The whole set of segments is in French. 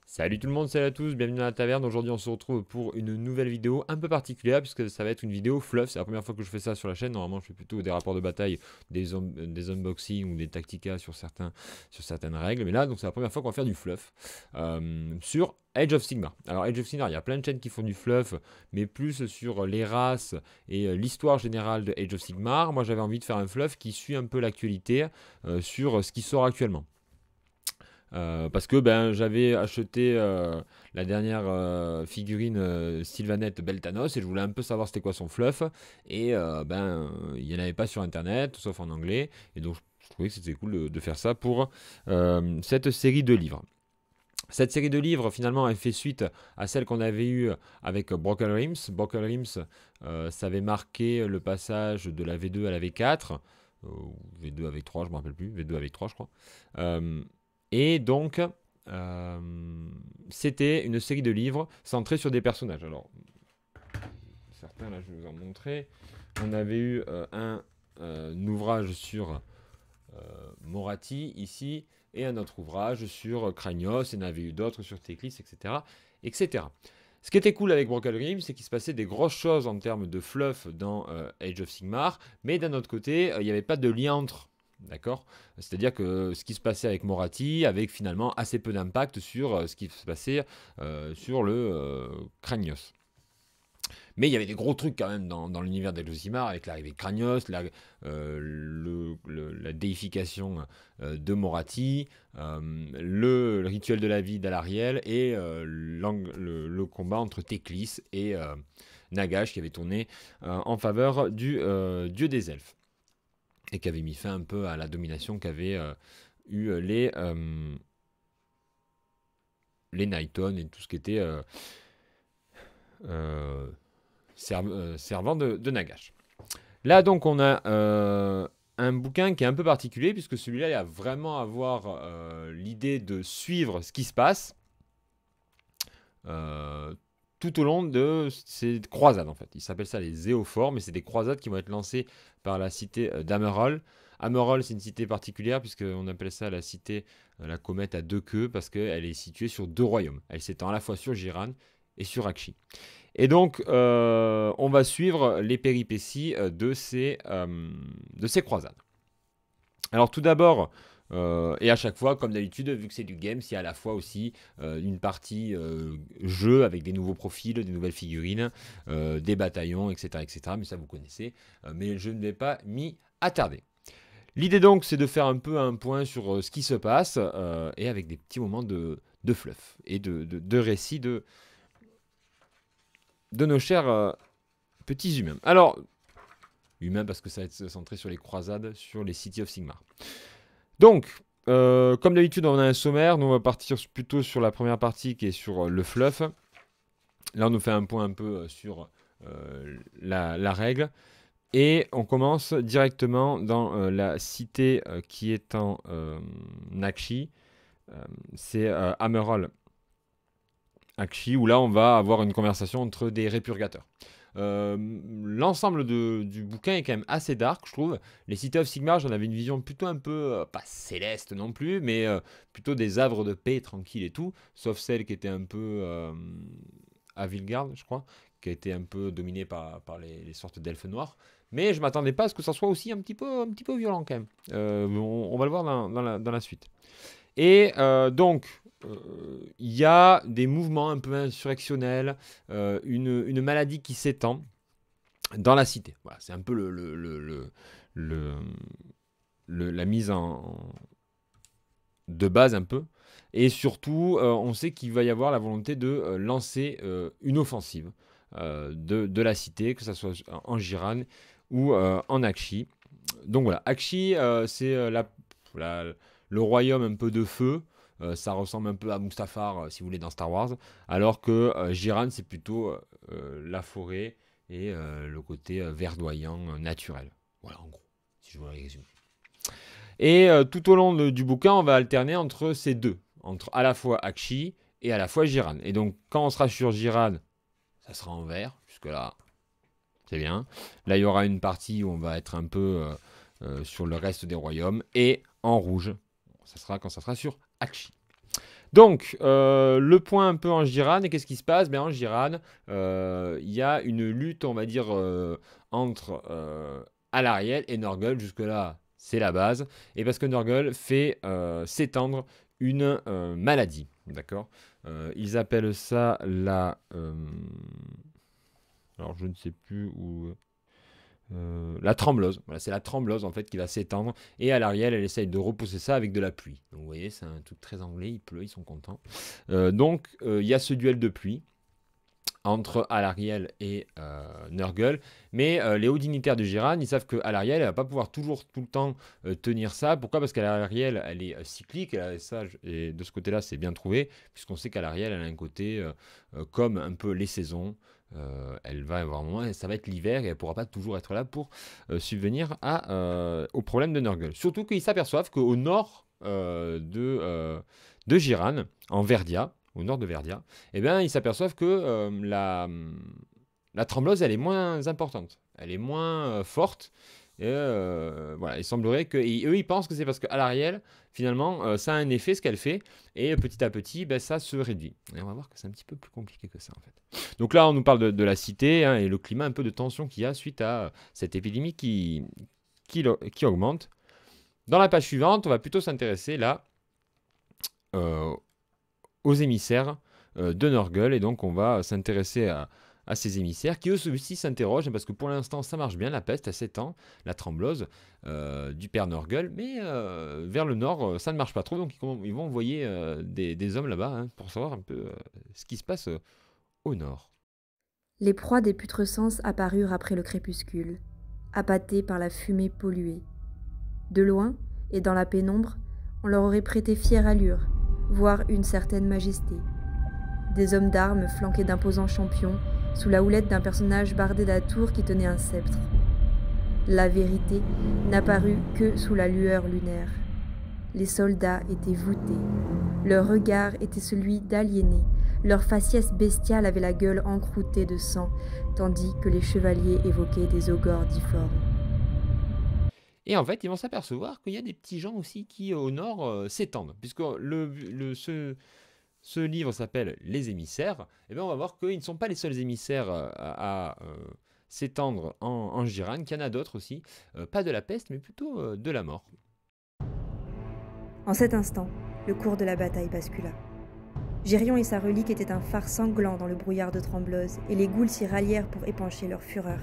Salut tout le monde, salut à tous, bienvenue dans la taverne. Aujourd'hui on se retrouve pour une nouvelle vidéo un peu particulière puisque ça va être une vidéo fluff. C'est la première fois que je fais ça sur la chaîne. Normalement je fais plutôt des rapports de bataille, des unboxings ou des tacticas sur certaines règles. Mais là donc c'est la première fois qu'on va faire du fluff sur Age of Sigmar. Alors Age of Sigmar, il y a plein de chaînes qui font du fluff, mais plus sur les races et l'histoire générale de Age of Sigmar. Moi j'avais envie de faire un fluff qui suit un peu l'actualité sur ce qui sort actuellement. Parce que j'avais acheté la dernière figurine Sylvanette Beltanos et je voulais un peu savoir c'était quoi son fluff. Et il n'y en avait pas sur internet, sauf en anglais. Et donc je trouvais que c'était cool de faire ça pour cette série de livres. Cette série de livres, finalement, elle fait suite à celle qu'on avait eue avec Broken Realms. Broken Realms, ça avait marqué le passage de la V2 à la V4. V2 avec 3, je ne me rappelle plus. V2 avec 3, je crois. Et donc, c'était une série de livres centrés sur des personnages. Alors, certains, là, je vais vous en montrer. On avait eu un ouvrage sur Moratti, ici, et un autre ouvrage sur Kragnos, et on avait eu d'autres sur Teclis, etc., etc. Ce qui était cool avec Broken Realms, c'est qu'il se passait des grosses choses en termes de fluff dans Age of Sigmar, mais d'un autre côté, il n'y avait pas de lien entre. D'accord. C'est-à-dire que ce qui se passait avec Moratti avait finalement assez peu d'impact sur ce qui se passait sur le Kragnos. Mais il y avait des gros trucs quand même dans l'univers d'Age of Sigmar avec l'arrivée de Kragnos, la déification de Moratti, le rituel de la vie d'Alariel et le combat entre Teclis et Nagash qui avait tourné en faveur du dieu des elfes. Et qui avait mis fin un peu à la domination qu'avaient eu les Nighton et tout ce qui était servant de Nagash. Là donc on a un bouquin qui est un peu particulier puisque celui-là il va vraiment avoir l'idée de suivre ce qui se passe tout au long de ces croisades en fait. Ils s'appellent ça les Zéophores, mais c'est des croisades qui vont être lancées par la cité d'Amerol. Amerol, c'est une cité particulière puisqu'on appelle ça la cité, la comète à deux queues, parce qu'elle est située sur deux royaumes. Elle s'étend à la fois sur Jiran et sur Akshi. Et donc, on va suivre les péripéties de ces croisades. Alors tout d'abord, et à chaque fois, comme d'habitude, vu que c'est du game, il y a à la fois aussi une partie jeu avec des nouveaux profils, des nouvelles figurines, des bataillons, etc., etc. Mais ça, vous connaissez. Mais je ne vais pas m'y attarder. L'idée donc, c'est de faire un peu un point sur ce qui se passe et avec des petits moments de fluff et de récits de nos chers petits humains. Alors, humains parce que ça va être centré sur les croisades, sur les City of Sigmar. Donc, comme d'habitude, on a un sommaire. Nous, on va partir plutôt sur la première partie qui est sur le fluff. Là, on nous fait un point un peu sur la règle. Et on commence directement dans la cité qui est en Akshi. C'est Amerol Akshi, où là, on va avoir une conversation entre des répurgateurs. L'ensemble du bouquin est quand même assez dark, je trouve. Les City of Sigmar, j'en avais une vision plutôt un peu, pas céleste non plus, mais plutôt des havres de paix tranquilles et tout, sauf celle qui était un peu à Vilgard, je crois, qui a été un peu dominée par les sortes d'elfes noirs. Mais je m'attendais pas à ce que ça soit aussi un petit peu violent quand même. On va le voir dans la suite. Et donc, il y a des mouvements un peu insurrectionnels, une maladie qui s'étend dans la cité. Voilà, c'est un peu la mise de base un peu. Et surtout, on sait qu'il va y avoir la volonté de lancer une offensive de la cité, que ce soit en Jiran ou en Akshi. Donc voilà, Akshi, c'est le royaume un peu de feu. Ça ressemble un peu à Mustafar, si vous voulez, dans Star Wars. Alors que Jiran, c'est plutôt la forêt et le côté verdoyant, naturel. Voilà, en gros. si je veux le résumer. Et tout au long du bouquin, on va alterner entre ces deux, entre à la fois Aqshy et à la fois Jiran. Et donc, quand on sera sur Jiran, ça sera en vert, jusque-là, c'est bien. Là, il y aura une partie où on va être un peu sur le reste des royaumes, et en rouge, ça sera quand ça sera sur Aqshy. Donc, le point un peu en Jiran, et qu'est-ce qui se passe? En Jiran, il y a une lutte, on va dire, entre Alarielle et Nurgle. Jusque-là, c'est la base. Et parce que Nurgle fait s'étendre une maladie. D'accord? Ils appellent ça la... alors, je ne sais plus où... la tremblose. Voilà, c'est la tremblose en fait qui va s'étendre. Et Alarielle, elle essaye de repousser ça avec de la pluie. Donc vous voyez, c'est un truc très anglais. Il pleut, ils sont contents. Donc il y a ce duel de pluie entre Alarielle et Nurgle. Mais les hauts dignitaires de Jiran, ils savent que Alarielle, elle va pas pouvoir toujours tout le temps tenir ça. Pourquoi? Parce qu'Alarielle, elle est cyclique. Et de ce côté-là, c'est bien trouvé, puisqu'on sait qu'Alarielle, elle a un côté comme un peu les saisons. Elle va avoir moins, ça va être l'hiver et elle ne pourra pas toujours être là pour subvenir au problème de Nurgle. Surtout qu'ils s'aperçoivent qu'au nord de Jiran, en Verdia, au nord de Verdia, eh bien, ils s'aperçoivent que la tremblose, elle est moins importante, elle est moins forte. Et voilà, il semblerait que eux, ils pensent que c'est parce qu'à l'Ariel, finalement, ça a un effet, ce qu'elle fait, et petit à petit, ça se réduit. Et on va voir que c'est un petit peu plus compliqué que ça, en fait. Donc là, on nous parle de la cité, hein, et le climat un peu de tension qu'il y a suite à cette épidémie qui augmente. Dans la page suivante, on va plutôt s'intéresser là aux émissaires de Nurgle, et donc on va s'intéresser à ces émissaires qui eux aussi s'interrogent, parce que pour l'instant ça marche bien, la peste à 7 ans, la tremblose du père Nurgle, mais vers le nord ça ne marche pas trop, donc ils vont envoyer des hommes là-bas, hein, pour savoir un peu ce qui se passe au nord. Les proies des putrescens apparurent après le crépuscule, appâtées par la fumée polluée. De loin, et dans la pénombre, on leur aurait prêté fière allure, voire une certaine majesté. Des hommes d'armes flanqués d'imposants champions, sous la houlette d'un personnage bardé d'atours qui tenait un sceptre. La vérité n'apparut que sous la lueur lunaire. Les soldats étaient voûtés. Leur regard était celui d'aliénés. Leur faciès bestiale avait la gueule encroûtée de sang, tandis que les chevaliers évoquaient des ogres difformes. Et en fait, ils vont s'apercevoir qu'il y a des petits gens aussi qui, au nord, s'étendent. Puisque ce livre s'appelle Les émissaires, et bien on va voir qu'ils ne sont pas les seuls émissaires à s'étendre en Jiran, qu'il y en a d'autres aussi. Pas de la peste, mais plutôt de la mort. En cet instant, le cours de la bataille bascula. Gérion et sa relique étaient un phare sanglant dans le brouillard de tremblose, et les ghouls s'y rallièrent pour épancher leur fureur.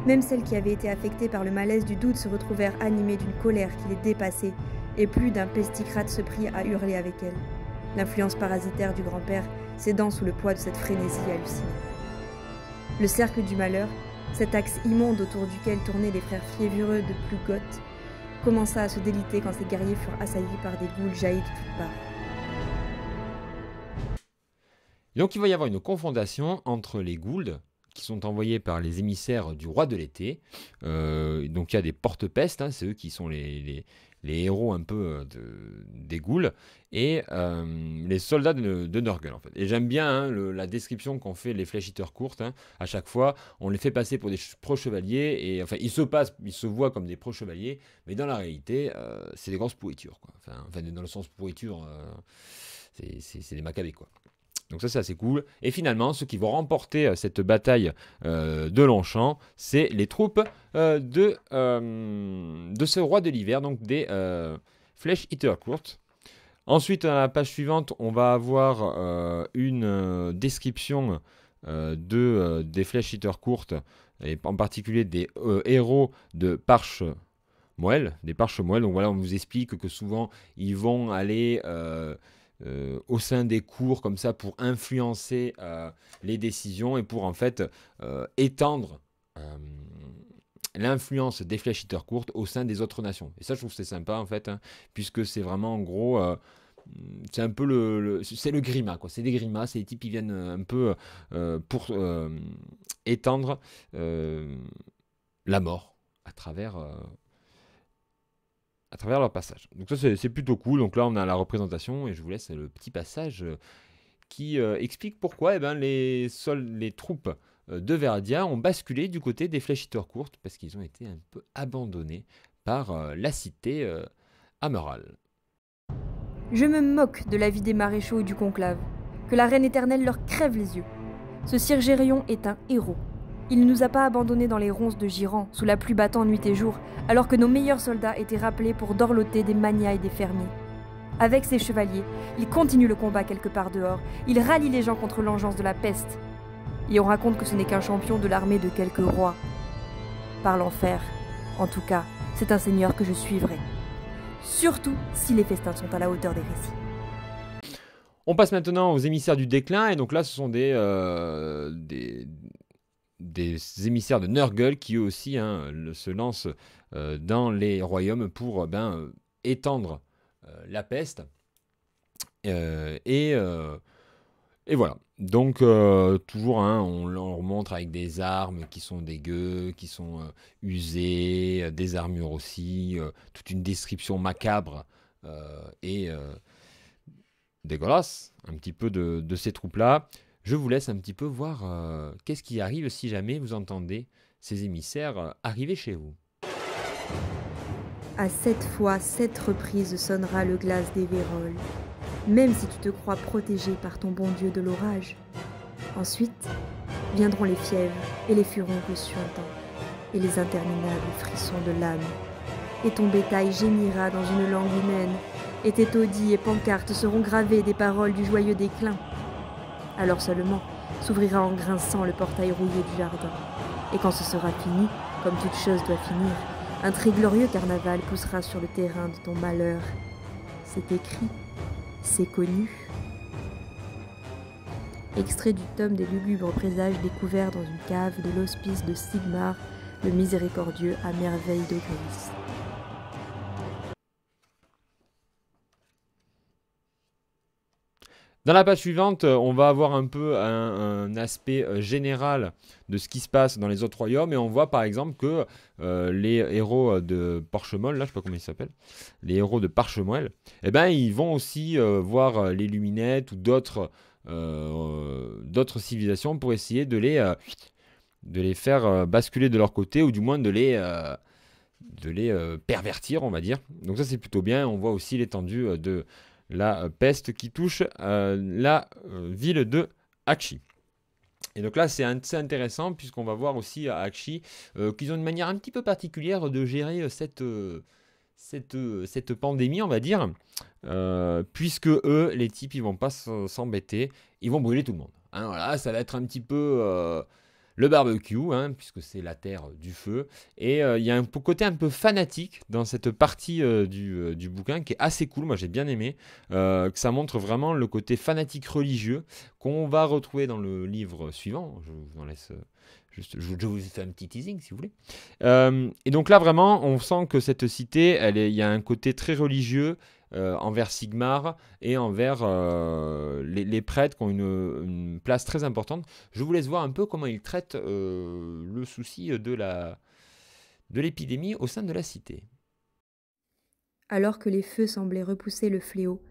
Même celles qui avaient été affectées par le malaise du doute se retrouvèrent animées d'une colère qui les dépassait, et plus d'un pesticrate se prit à hurler avec elles, l'influence parasitaire du grand-père cédant sous le poids de cette frénésie hallucinée. Le cercle du malheur, cet axe immonde autour duquel tournaient les frères fiévreux de Plugoth, commença à se déliter quand ces guerriers furent assaillis par des ghouls jaillis de toutes parts. Donc il va y avoir une confrontation entre les ghouls, qui sont envoyés par les émissaires du roi de l'été. Donc il y a des porte-pestes, hein, c'est eux qui sont les héros un peu des ghouls, et les soldats de Nurgle, en fait. Et j'aime bien, hein, la description qu'ont fait les Flesh Eaters courtes, hein. À chaque fois, on les fait passer pour des pro-chevaliers, et enfin ils se voient comme des pro-chevaliers, mais dans la réalité, c'est des grosses pourritures, quoi. Enfin dans le sens pourriture, c'est des macabées, quoi. Donc ça, c'est assez cool. Et finalement, ceux qui vont remporter cette bataille de Longchamp, c'est les troupes de ce roi de l'hiver, donc des Flesh Eater courtes. Ensuite, à la page suivante, on va avoir une description des Flesh Eater courtes, et en particulier des héros de Parche-Moelle, des Parche-Moelle. Donc voilà, on vous explique que souvent, ils vont aller... au sein des cours comme ça pour influencer les décisions et pour en fait étendre l'influence des Flesh Eaters courtes au sein des autres nations. Et ça, je trouve que c'est sympa en fait, hein, puisque c'est vraiment en gros c'est un peu c'est le grima, quoi. C'est des grimas, c'est les types qui viennent un peu pour étendre la mort à travers travers leur passage. Donc ça c'est plutôt cool. Donc là on a la représentation et je vous laisse le petit passage qui explique pourquoi les troupes de Veradia ont basculé du côté des flèches courtes parce qu'ils ont été un peu abandonnés par la cité Ameral. Je me moque de la vie des maréchaux et du conclave. Que la reine éternelle leur crève les yeux. Ce Sir Gérion est un héros. Il ne nous a pas abandonnés dans les ronces de Giran, sous la pluie battant nuit et jour, alors que nos meilleurs soldats étaient rappelés pour dorloter des manias et des fermiers. Avec ses chevaliers, il continue le combat quelque part dehors. Il rallie les gens contre l'engeance de la peste. Et on raconte que ce n'est qu'un champion de l'armée de quelques rois. Par l'enfer. En tout cas, c'est un seigneur que je suivrai. Surtout si les festins sont à la hauteur des récits. On passe maintenant aux émissaires du déclin, et donc là ce sont des émissaires de Nurgle qui eux aussi se lancent dans les royaumes pour étendre la peste. Et voilà. Donc toujours on leur montre avec des armes qui sont dégueu, qui sont usées, des armures aussi, toute une description macabre et dégueulasse un petit peu de ces troupes-là. Je vous laisse un petit peu voir qu'est-ce qui arrive si jamais vous entendez ces émissaires arriver chez vous. À 7 fois, 7 reprises sonnera le glas des Vérolles, même si tu te crois protégé par ton bon Dieu de l'orage. Ensuite, viendront les fièvres et les furoncles suintants, et les interminables frissons de l'âme. Et ton bétail gémira dans une langue humaine, et tes taudis et pancartes seront gravés des paroles du joyeux déclin. Alors seulement s'ouvrira en grinçant le portail rouillé du jardin. Et quand ce sera fini, comme toute chose doit finir, un très glorieux carnaval poussera sur le terrain de ton malheur. C'est écrit, c'est connu. Extrait du tome des lugubres présages découverts dans une cave de l'hospice de Sigmar, le miséricordieux à merveille de Gris. Dans la page suivante, on va avoir un peu un aspect général de ce qui se passe dans les autres royaumes. Et on voit par exemple que les héros de Porchemoelle, là je sais pas comment ils s'appellent, les héros de Parchemoelle, eh ben, ils vont aussi voir les Luminettes ou d'autres civilisations pour essayer de les faire basculer de leur côté ou du moins de les pervertir, on va dire. Donc ça c'est plutôt bien. On voit aussi l'étendue de la peste qui touche la ville de Aqshy. Et donc là, c'est intéressant puisqu'on va voir aussi à Aqshy qu'ils ont une manière un petit peu particulière de gérer cette pandémie, on va dire, puisque eux, les types, ils vont pas s'embêter, ils vont brûler tout le monde. Hein, voilà, ça va être un petit peu le barbecue, puisque c'est la terre du feu. Et il y a un côté un peu fanatique dans cette partie du bouquin qui est assez cool, moi j'ai bien aimé, que ça montre vraiment le côté fanatique religieux qu'on va retrouver dans le livre suivant. Je vous en laisse... je vous fais un petit teasing si vous voulez. Et donc là vraiment on sent que cette cité, il y a un côté très religieux envers Sigmar et envers les prêtres qui ont une place très importante. Je vous laisse voir un peu comment ils traitent le souci de l'épidémie au sein de la cité. Alors que les feux semblaient repousser le fléau,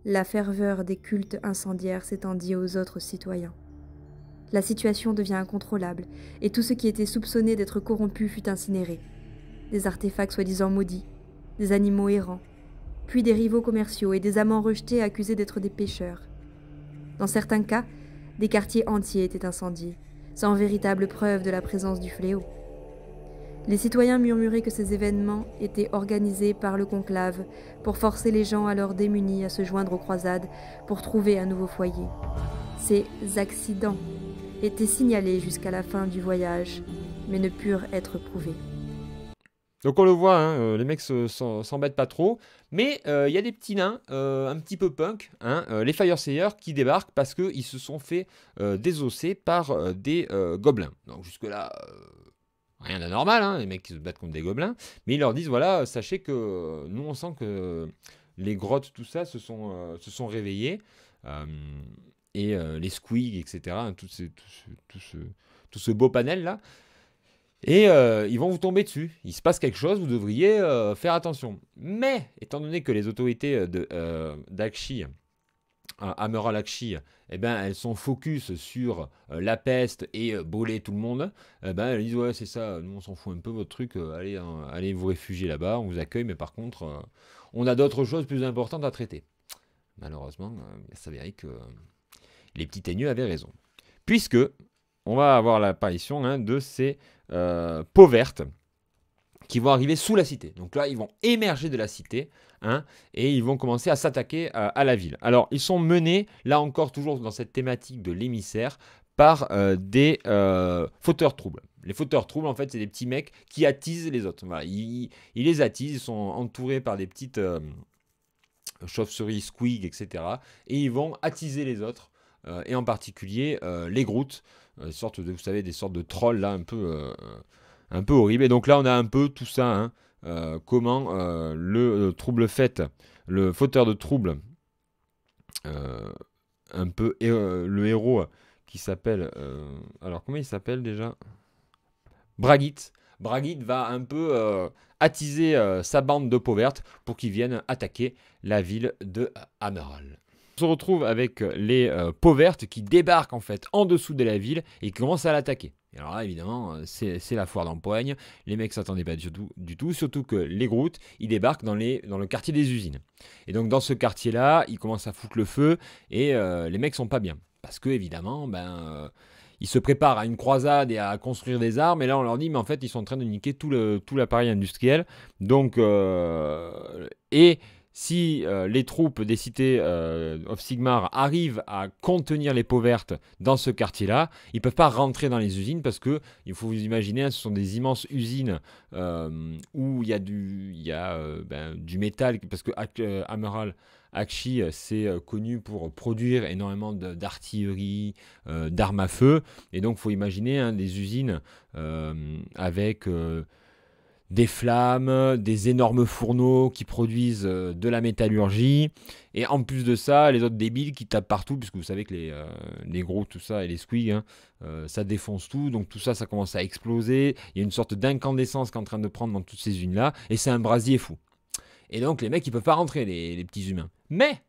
la ferveur des cultes incendiaires s'étendit aux autres citoyens. La situation devient incontrôlable, et tout ce qui était soupçonné d'être corrompu fut incinéré. Des artefacts soi-disant maudits, des animaux errants, puis des rivaux commerciaux et des amants rejetés accusés d'être des pécheurs. Dans certains cas, des quartiers entiers étaient incendiés, sans véritable preuve de la présence du fléau. Les citoyens murmuraient que ces événements étaient organisés par le conclave pour forcer les gens alors démunis à se joindre aux croisades pour trouver un nouveau foyer. Ces accidents étaient signalés jusqu'à la fin du voyage, mais ne purent être prouvés. Donc on le voit, les mecs s'embêtent pas trop, mais il y a des petits nains un petit peu punk, les Firesayers qui débarquent parce qu'ils se sont fait désosser par des gobelins. Donc jusque-là, rien d'anormal, les mecs qui se battent contre des gobelins, mais ils leur disent, voilà, sachez que nous on sent que les grottes, tout ça, se sont réveillés, et les squigs, etc., tout ce beau panel-là. Et ils vont vous tomber dessus. Il se passe quelque chose, vous devriez faire attention. Mais, étant donné que les autorités d'Akshi, Amiral Akshi, eh ben, elles sont focus sur la peste et brûler tout le monde, eh ben, elles disent ouais c'est ça, nous on s'en fout un peu votre truc, allez, allez vous réfugier là-bas, on vous accueille, mais par contre on a d'autres choses plus importantes à traiter. Malheureusement, il s'avérait que les petits teigneux avaient raison. Puisque on va avoir l'apparition de ces peaux vertes qui vont arriver sous la cité. Donc là, ils vont émerger de la cité et ils vont commencer à s'attaquer à la ville. Alors, ils sont menés, là encore, toujours dans cette thématique de l'émissaire, par des fauteurs troubles. Les fauteurs troubles, en fait, c'est des petits mecs qui attisent les autres. Voilà, ils les attisent, ils sont entourés par des petites chauves-souris, squig, etc. Et ils vont attiser les autres, et en particulier les Groot, sortes de, vous savez, des sortes de trolls là, un peu horribles. Et donc là, on a un peu tout ça, comment le trouble fait, le fauteur de trouble, un peu le héros qui s'appelle, alors comment il s'appelle déjà? Braguit. Braguit va un peu attiser sa bande de peaux vertes pour qu'ils viennent attaquer la ville de Amiral. On se retrouve avec les peaux vertes qui débarquent en fait en dessous de la ville et qui commencent à l'attaquer. Et alors là, évidemment, c'est la foire d'empoigne. Les mecs s'attendaient pas du tout, surtout que les Groot, ils débarquent dans le quartier des usines. Et donc dans ce quartier-là, ils commencent à foutre le feu et les mecs sont pas bien. Parce que évidemment, ils se préparent à une croisade et à construire des armes. Et là, on leur dit, mais en fait, ils sont en train de niquer tout l'appareil industriel. Donc, et si les troupes des cités of Sigmar arrivent à contenir les peaux vertes dans ce quartier-là, ils ne peuvent pas rentrer dans les usines parce que, il faut vous imaginer, ce sont des immenses usines où il y a du métal, parce que Amiral Akshi, c'est connu pour produire énormément d'artillerie, d'armes à feu, et donc il faut imaginer des usines avec des flammes, des énormes fourneaux qui produisent de la métallurgie, et en plus de ça, les autres débiles qui tapent partout, puisque vous savez que les gros, tout ça, et les squigs, ça défonce tout, donc tout ça, ça commence à exploser, il y a une sorte d'incandescence qui est en train de prendre dans toutes ces usines-là, et c'est un brasier fou. Et donc les mecs, ils peuvent pas rentrer, les petits humains. Mais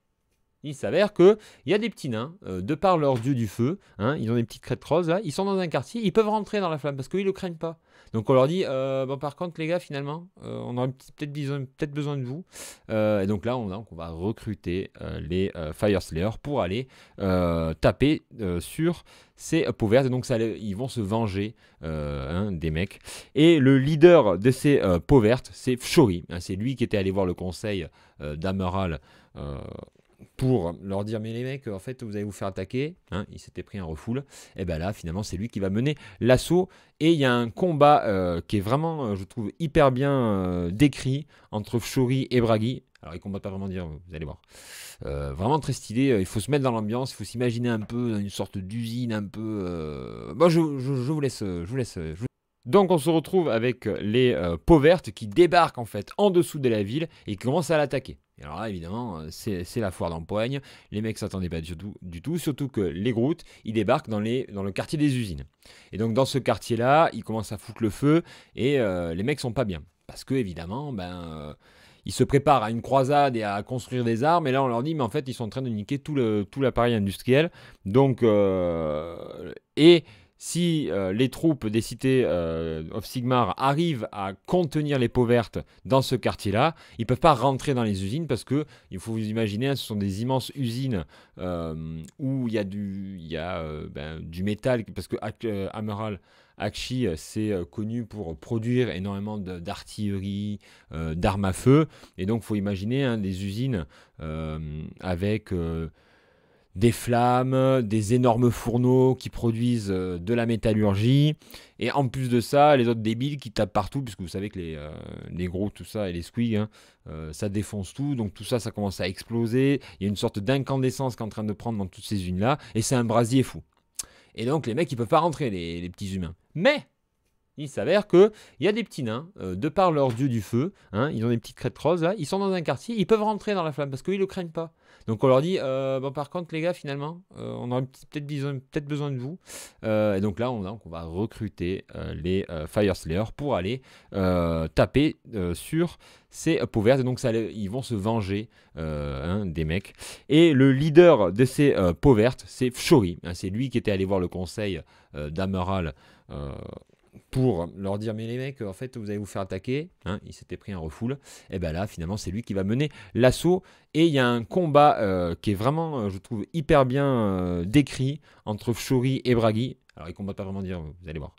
il s'avère qu'il y a des petits nains, de par leur dieu du feu, ils ont des petites crêtes roses, là, ils sont dans un quartier, ils peuvent rentrer dans la flamme, parce qu'ils ne le craignent pas. Donc on leur dit, bon, par contre les gars, finalement, on aurait peut-être besoin de vous. Et donc là, on va recruter les Fire Slayers pour aller taper sur ces peaux vertes. Et donc ils vont se venger des mecs. Et le leader de ces peaux vertes, c'est Fshori. C'est lui qui était allé voir le conseil d'Amiral pour leur dire, mais les mecs, en fait, vous allez vous faire attaquer. Il s'était pris un refoule. Et bien là, finalement, c'est lui qui va mener l'assaut. Et il y a un combat qui est vraiment, je trouve, hyper bien décrit entre Fshori et Bragi. Alors, ils combattent pas vraiment dire, vous allez voir. Vraiment très stylé. Il faut se mettre dans l'ambiance. Il faut s'imaginer un peu une sorte d'usine, un peu. Bon, je vous laisse. Donc, on se retrouve avec les peaux vertes qui débarquent en fait en dessous de la ville et qui commencent à l'attaquer. Et alors là, évidemment, c'est la foire d'empoigne. Les mecs s'attendaient pas du tout, surtout que les Groot, ils débarquent dans le quartier des usines. Et donc dans ce quartier-là, ils commencent à foutre le feu et les mecs sont pas bien. Parce que évidemment, ils se préparent à une croisade et à construire des armes. Et là, on leur dit, mais en fait, ils sont en train de niquer tout l'appareil industriel. Donc, et si les troupes des cités of Sigmar arrivent à contenir les peaux vertes dans ce quartier-là, ils ne peuvent pas rentrer dans les usines parce que, il faut vous imaginer, ce sont des immenses usines où il y a du métal, parce que Amiral Akshi, c'est connu pour produire énormément d'artillerie, d'armes à feu, et donc il faut imaginer des usines avec des flammes, des énormes fourneaux qui produisent de la métallurgie, et en plus de ça, les autres débiles qui tapent partout, puisque vous savez que les gros, tout ça, et les squigs, ça défonce tout, donc tout ça, ça commence à exploser, il y a une sorte d'incandescence qui est en train de prendre dans toutes ces usines-là, et c'est un brasier fou. Et donc les mecs, ils peuvent pas rentrer, les petits humains. Mais il s'avère qu'il y a des petits nains, de par leur dieu du feu, hein, ils ont des petites crêtes roses là, ils sont dans un quartier, ils peuvent rentrer dans la flamme parce qu'ils ne le craignent pas. Donc on leur dit, bon, par contre les gars, finalement, on aurait peut-être besoin de vous. Et donc là, on va recruter les Fire Slayers pour aller taper sur ces peaux vertes. Et donc ils vont se venger hein, des mecs. Et le leader de ces peaux vertes, c'est Fshori. Hein, c'est lui qui était allé voir le conseil d'Amaral pour leur dire mais les mecs en fait vous allez vous faire attaquer, hein, il s'était pris un refoule, et ben là finalement c'est lui qui va mener l'assaut et il y a un combat qui est vraiment je trouve hyper bien décrit entre Fshori et Bragi. Alors ils combattent pas vraiment dire, vous allez voir,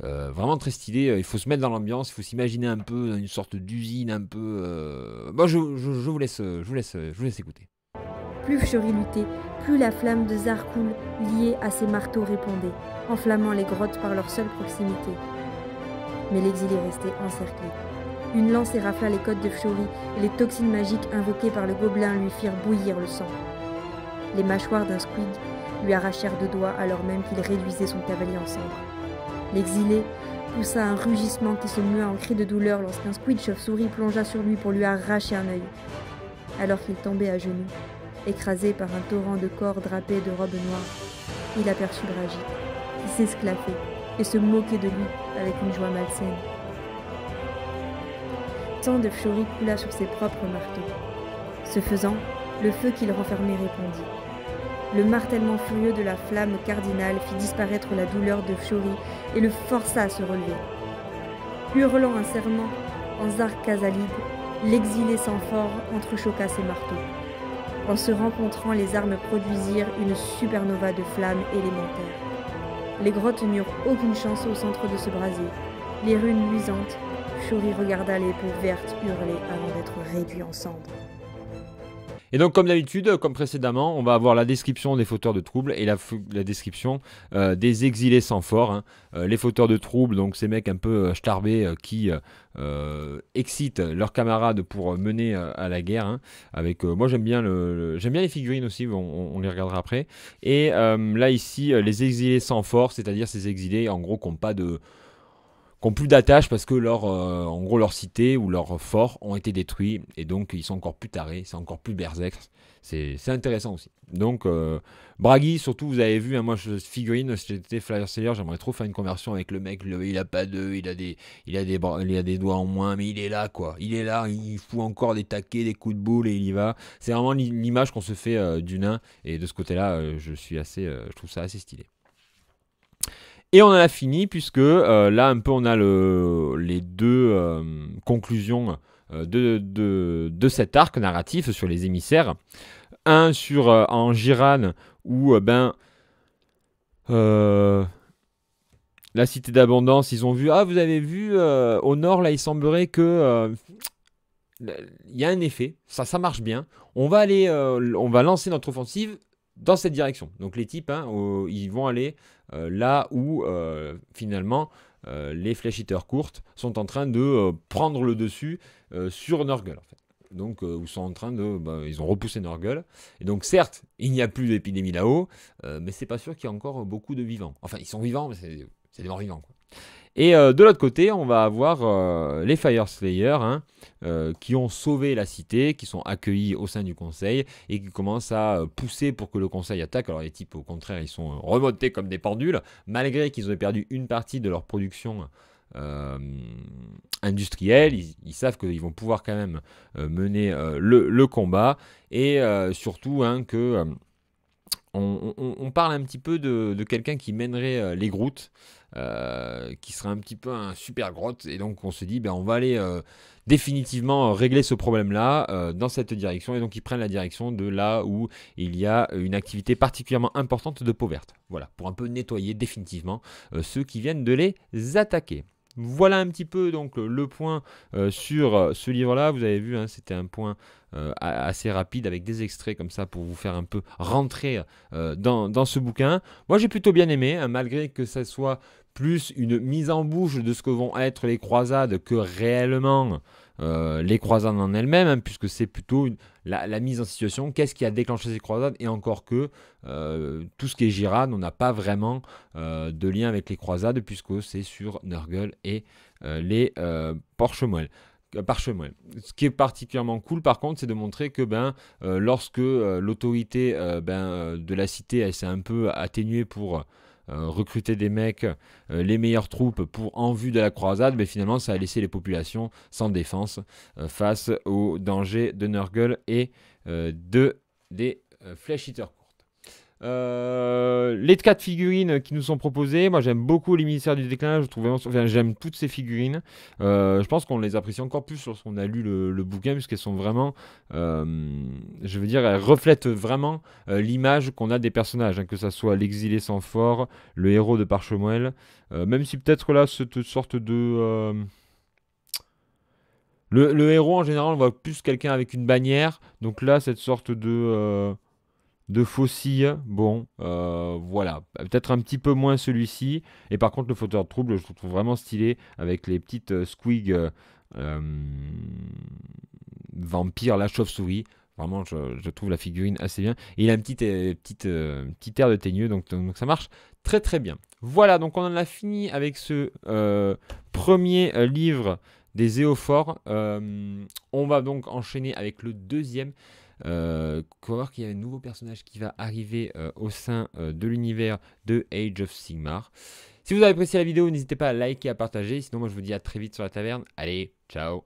vraiment très stylé, il faut se mettre dans l'ambiance, il faut s'imaginer un peu une sorte d'usine un peu, bon je vous laisse écouter. Plus Fshori luttait, plus la flamme de Zarkul liée à ses marteaux répondait, enflammant les grottes par leur seule proximité. Mais l'exilé restait encerclé. Une lance érafla les côtes de Fshori et les toxines magiques invoquées par le gobelin lui firent bouillir le sang. Les mâchoires d'un squid lui arrachèrent 2 doigts alors même qu'il réduisait son cavalier en cendres. L'exilé poussa un rugissement qui se mua en cri de douleur lorsqu'un squid chauve-souris plongea sur lui pour lui arracher un œil. Alors qu'il tombait à genoux, écrasé par un torrent de corps drapés de robes noires, il aperçut Bragi, qui s'esclaffait et se moquait de lui avec une joie malsaine. Tant de Fshori coula sur ses propres marteaux. Ce faisant, le feu qu'il renfermait répondit. Le martèlement furieux de la flamme cardinale fit disparaître la douleur de Fshori et le força à se relever. Hurlant un serment en Zarkazalid, l'exilé sang fort entrechoqua ses marteaux. En se rencontrant, les armes produisirent une supernova de flammes élémentaires. Les grottes n'eurent aucune chance au centre de ce brasier. Les runes luisantes, Fshori regarda les peaux vertes hurler avant d'être réduit en cendres. Et donc comme d'habitude, comme précédemment, on va avoir la description des fauteurs de troubles et la description des exilés sans fort. Hein. Les fauteurs de troubles, donc ces mecs un peu starbés qui excitent leurs camarades pour mener à la guerre. Hein. Avec, moi j'aime bien les figurines aussi, on les regardera après. Et là ici, les exilés sans fort, c'est-à-dire ces exilés en gros qui n'ont plus d'attache parce que en gros leur cité ou leur fort ont été détruits et donc ils sont encore plus tarés, c'est encore plus berserk. C'est intéressant aussi. Donc Bragi, surtout vous avez vu, hein, moi je figurine, si j'étais Flyer Slayer, j'aimerais trop faire une conversion avec le mec, il a pas d'œufs, il a des doigts en moins, mais il est là quoi. Il est là, il fout encore des taquets, des coups de boule et il y va. C'est vraiment l'image qu'on se fait du nain et de ce côté-là, je trouve ça assez stylé. Et on en a fini puisque là un peu on a les deux conclusions de cet arc narratif sur les émissaires. Un sur en Jiran où la cité d'abondance, ils ont vu, ah vous avez vu au nord là il semblerait que il y a un effet, ça marche bien. On va lancer notre offensive dans cette direction. Donc les types, hein, ils vont aller là où finalement les Flesh Eaters courtes sont en train de prendre le dessus sur Nurgle en fait. Donc ils sont en train ils ont repoussé Nurgle. Et donc certes, il n'y a plus d'épidémie là-haut, mais c'est pas sûr qu'il y ait encore beaucoup de vivants. Enfin, ils sont vivants, mais c'est des morts vivants quoi. Et de l'autre côté, on va avoir les Fire Slayers hein, qui ont sauvé la cité, qui sont accueillis au sein du conseil et qui commencent à pousser pour que le conseil attaque. Alors les types, au contraire, ils sont remontés comme des pendules, malgré qu'ils ont perdu une partie de leur production industrielle. Ils savent qu'ils vont pouvoir quand même mener le combat et surtout hein, que... On parle un petit peu de quelqu'un qui mènerait les grottes, qui serait un petit peu un super grotte, et donc on se dit on va aller définitivement régler ce problème-là dans cette direction, et donc ils prennent la direction de là où il y a une activité particulièrement importante de peau verte. Voilà, pour un peu nettoyer définitivement ceux qui viennent de les attaquer. Voilà un petit peu donc le point sur ce livre-là. Vous avez vu, hein, c'était un point assez rapide avec des extraits comme ça pour vous faire un peu rentrer dans ce bouquin. Moi j'ai plutôt bien aimé, hein, malgré que ça soit plus une mise en bouche de ce que vont être les croisades que réellement les croisades en elles-mêmes, hein, puisque c'est plutôt la mise en situation, qu'est-ce qui a déclenché ces croisades, et encore que tout ce qui est Girad, on n'a pas vraiment de lien avec les croisades, puisque c'est sur Nurgle et les Parchemoel. Ce qui est particulièrement cool par contre, c'est de montrer que lorsque l'autorité de la cité elle s'est un peu atténuée pour recruter des mecs, les meilleures troupes en vue de la croisade, mais finalement ça a laissé les populations sans défense face aux dangers de Nurgle et des Flesh Eaters. Les 4 figurines qui nous sont proposées, moi j'aime beaucoup les ministères du déclin, je trouve j'aime toutes ces figurines. Je pense qu'on les apprécie encore plus lorsqu'on a lu le bouquin, puisqu'elles sont vraiment, je veux dire, elles reflètent vraiment l'image qu'on a des personnages, hein, que ça soit l'exilé sans fort, le héros de Parchemoel, même si peut-être là cette sorte de le héros en général on voit plus quelqu'un avec une bannière, donc là cette sorte de faucille, bon, voilà, peut-être un petit peu moins celui-ci, et par contre le fauteur de trouble, je le trouve vraiment stylé, avec les petites squigs vampires, la chauve-souris, vraiment je trouve la figurine assez bien, et il a un petit air de teigneux, donc ça marche très très bien. Voilà, donc on en a fini avec ce premier livre des Éophores. On va donc enchaîner avec le deuxième. On va voir qu'il y a un nouveau personnage qui va arriver au sein de l'univers de Age of Sigmar. Si vous avez apprécié la vidéo, n'hésitez pas à liker et à partager. Sinon, moi je vous dis à très vite sur la taverne. Allez, ciao!